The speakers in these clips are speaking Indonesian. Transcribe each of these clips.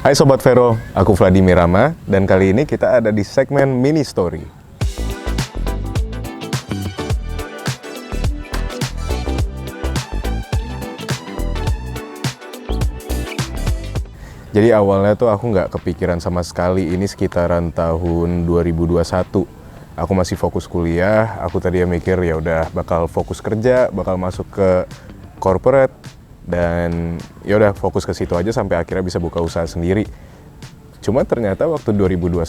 Hai Sobat Vero, aku Vladimir Rama dan kali ini kita ada di segmen Mini Story. Jadi awalnya tuh aku nggak kepikiran sama sekali, ini sekitaran tahun 2021. Aku masih fokus kuliah, aku tadi mikir ya udah bakal fokus kerja, bakal masuk ke corporate, dan ya udah fokus ke situ aja sampai akhirnya bisa buka usaha sendiri. Cuma ternyata waktu 2021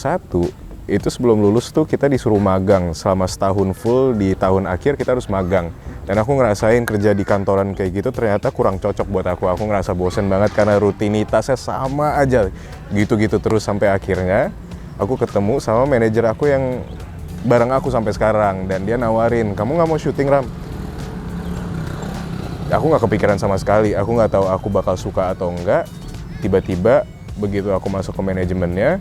itu sebelum lulus tuh kita disuruh magang selama setahun full, di tahun akhir kita harus magang. Dan aku ngerasain kerja di kantoran kayak gitu ternyata kurang cocok buat aku. Aku ngerasa bosen banget karena rutinitasnya sama aja gitu-gitu terus sampai akhirnya aku ketemu sama manajer aku yang bareng aku sampai sekarang, dan dia nawarin, "Kamu nggak mau syuting, Ram?" Aku nggak kepikiran sama sekali, aku nggak tahu aku bakal suka atau enggak. Tiba-tiba begitu aku masuk ke manajemennya,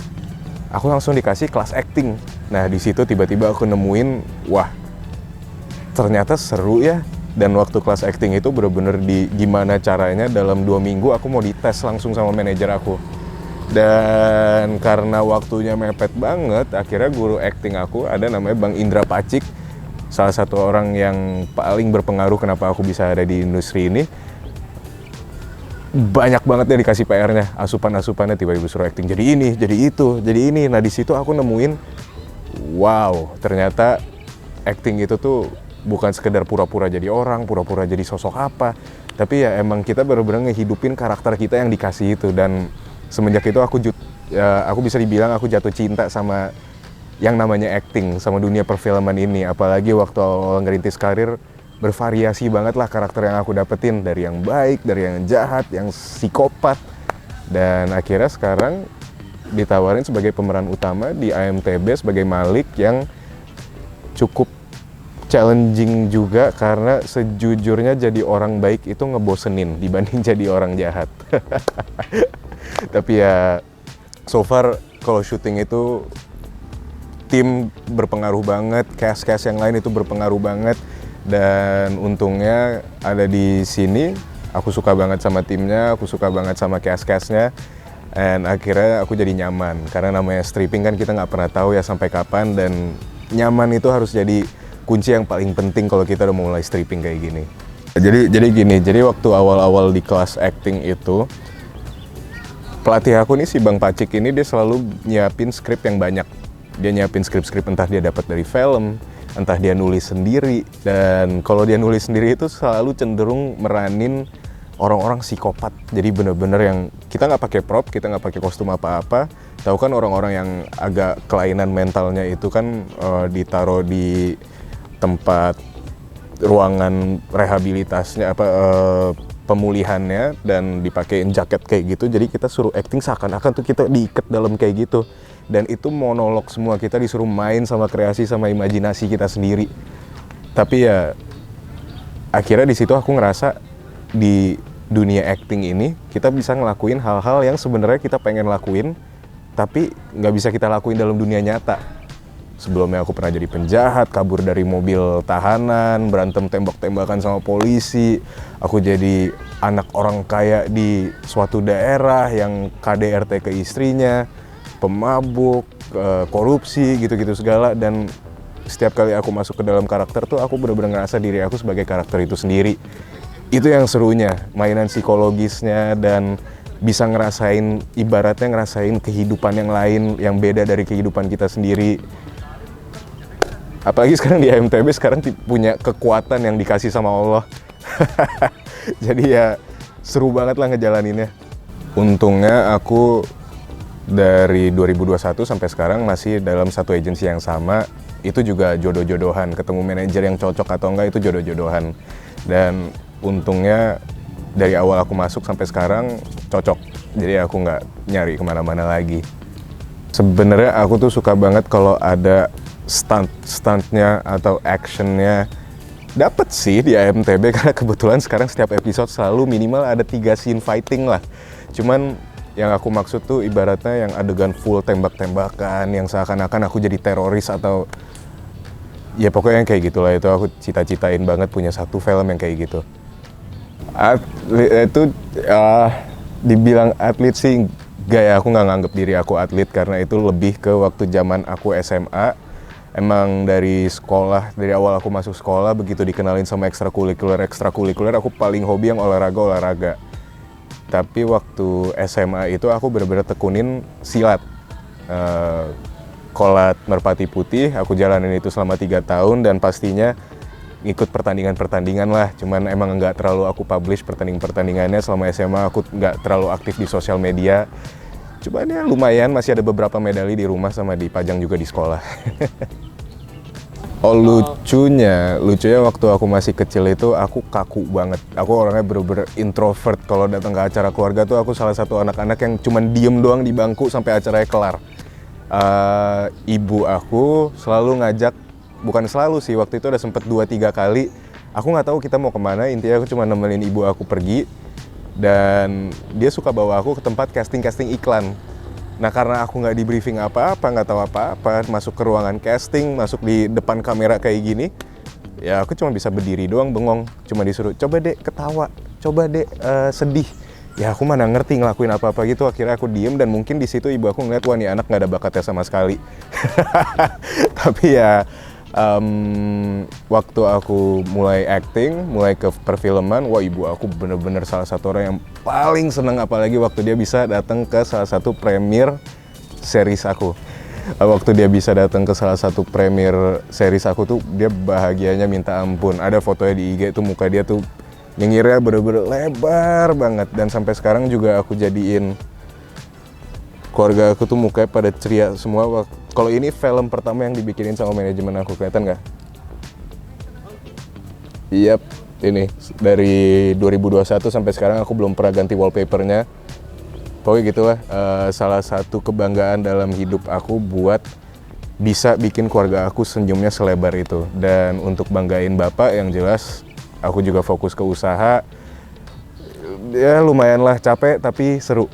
aku langsung dikasih kelas acting. Nah di situ tiba-tiba aku nemuin, wah ternyata seru ya. Dan waktu kelas acting itu bener-bener di gimana caranya dalam 2 minggu aku mau dites langsung sama manajer aku. Dan karena waktunya mepet banget, akhirnya guru acting aku ada namanya Bang Indra Pacik, salah satu orang yang paling berpengaruh kenapa aku bisa ada di industri ini. Banyak banget dia dikasih PR-nya, asupan-asupannya, tiba-tiba suruh acting jadi ini, jadi itu, jadi ini. Nah di situ aku nemuin, wow ternyata acting itu tuh bukan sekedar pura-pura jadi orang, pura-pura jadi sosok apa, tapi ya emang kita bener-bener ngehidupin karakter kita yang dikasih itu. Dan semenjak itu aku bisa dibilang aku jatuh cinta sama yang namanya acting, sama dunia perfilman ini. Apalagi waktu awal ngerintis karir, bervariasi banget lah karakter yang aku dapetin, dari yang baik, dari yang jahat, yang psikopat. Dan akhirnya sekarang ditawarin sebagai pemeran utama di IMTB sebagai Malik, yang cukup challenging juga karena sejujurnya jadi orang baik itu ngebosenin dibanding jadi orang jahat. Tapi ya so far kalau syuting itu tim berpengaruh banget, cast yang lain itu berpengaruh banget, dan untungnya ada di sini. Aku suka banget sama timnya, aku suka banget sama cast-nya, dan akhirnya aku jadi nyaman. Karena namanya stripping kan kita nggak pernah tahu ya sampai kapan, dan nyaman itu harus jadi kunci yang paling penting kalau kita udah mulai stripping kayak gini. Jadi waktu awal-awal di kelas acting itu, pelatih aku nih si Bang Pacik ini dia selalu nyiapin skrip yang banyak. Dia nyiapin skrip-skrip entah dia dapat dari film, entah dia nulis sendiri. Dan kalau dia nulis sendiri itu selalu cenderung meranin orang-orang psikopat. Jadi bener-bener yang kita nggak pakai prop, kita nggak pakai kostum apa-apa. Tahu kan orang-orang yang agak kelainan mentalnya itu kan ditaruh di tempat ruangan rehabilitasnya, pemulihannya, dan dipakein jaket kayak gitu. Jadi kita suruh acting seakan-akan tuh kita diikat dalam kayak gitu. Dan itu monolog semua, kita disuruh main sama kreasi, sama imajinasi kita sendiri. Tapi ya akhirnya di situ aku ngerasa di dunia acting ini kita bisa ngelakuin hal-hal yang sebenarnya kita pengen lakuin, tapi nggak bisa kita lakuin dalam dunia nyata. Sebelumnya aku pernah jadi penjahat, kabur dari mobil tahanan, berantem tembak-tembakan sama polisi. Aku jadi anak orang kaya di suatu daerah yang KDRT ke istrinya, pemabuk, korupsi, gitu-gitu segala. Dan setiap kali aku masuk ke dalam karakter tuh aku benar-benar ngerasa diri aku sebagai karakter itu sendiri. Itu yang serunya, mainan psikologisnya, dan bisa ibaratnya ngerasain kehidupan yang lain, yang beda dari kehidupan kita sendiri. Apalagi sekarang di IMTB sekarang punya kekuatan yang dikasih sama Allah. Jadi ya seru banget lah ngejalaninnya. Untungnya aku dari 2021 sampai sekarang masih dalam satu agensi yang sama. Itu juga jodoh-jodohan, ketemu manajer yang cocok atau enggak itu jodoh-jodohan. Dan untungnya dari awal aku masuk sampai sekarang cocok. Jadi aku nggak nyari kemana-mana lagi. Sebenarnya aku tuh suka banget kalau ada stuntnya atau actionnya. Dapet sih di IMTB karena kebetulan sekarang setiap episode selalu minimal ada 3 scene fighting lah. Cuman yang aku maksud tuh ibaratnya yang adegan full tembak-tembakan, yang seakan-akan aku jadi teroris atau ya pokoknya yang kayak gitulah. Itu aku cita-citain banget punya satu film yang kayak gitu. Itu dibilang atlet sih Gak ya, aku nggak nganggep diri aku atlet karena itu lebih ke waktu zaman aku SMA. Emang dari sekolah, dari awal aku masuk sekolah begitu dikenalin sama ekstrakurikuler aku paling hobi yang olahraga. Tapi waktu SMA itu aku benar-benar tekunin silat. Kolat Merpati Putih, aku jalanin itu selama 3 tahun dan pastinya ikut pertandingan-pertandingan lah. Cuman emang nggak terlalu aku publish pertandingannya selama SMA, aku nggak terlalu aktif di sosial media. Cuman ya lumayan, masih ada beberapa medali di rumah sama dipajang juga di sekolah. Oh lucunya waktu aku masih kecil itu aku kaku banget. Aku orangnya bener-bener introvert. Kalau datang ke acara keluarga tuh aku salah satu anak-anak yang cuman diem doang di bangku sampai acaranya kelar. Ibu aku selalu ngajak, bukan selalu sih, waktu itu udah sempet 2-3 kali. Aku nggak tahu kita mau kemana, intinya aku cuma nemenin ibu aku pergi. Dan dia suka bawa aku ke tempat casting iklan. Nah karena aku nggak di briefing apa-apa, nggak tahu apa-apa, masuk ke ruangan casting, masuk di depan kamera kayak gini, ya aku cuma bisa berdiri doang bengong. Cuma disuruh, coba dek ketawa, coba dek sedih. Ya aku mana ngerti ngelakuin apa-apa gitu, akhirnya aku diem dan mungkin di situ ibu aku ngeliat, wah nih anak nggak ada bakatnya sama sekali. Tapi ya waktu aku mulai acting, mulai ke perfilman, wah ibu aku bener-bener salah satu orang yang paling seneng, apalagi waktu dia bisa datang ke salah satu premier series aku. Waktu dia bisa datang ke salah satu premier series aku tuh, dia bahagianya minta ampun. Ada fotonya di IG tuh, muka dia tuh nyengirnya bener-bener lebar banget. Dan sampai sekarang juga aku jadiin, keluarga aku tuh mukanya pada ceria semua. Kalau ini film pertama yang dibikinin sama manajemen aku, kelihatan nggak? Yap, ini dari 2021 sampai sekarang aku belum pernah ganti wallpapernya. Pokoknya gitulah, salah satu kebanggaan dalam hidup aku buat bisa bikin keluarga aku senyumnya selebar itu. Dan untuk banggain bapak, yang jelas aku juga fokus ke usaha. Ya lumayan lah, capek tapi seru.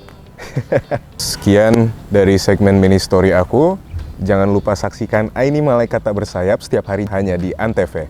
Sekian dari segmen mini story aku. Jangan lupa saksikan Aini Malaikat Tak Bersayap setiap hari hanya di Antv.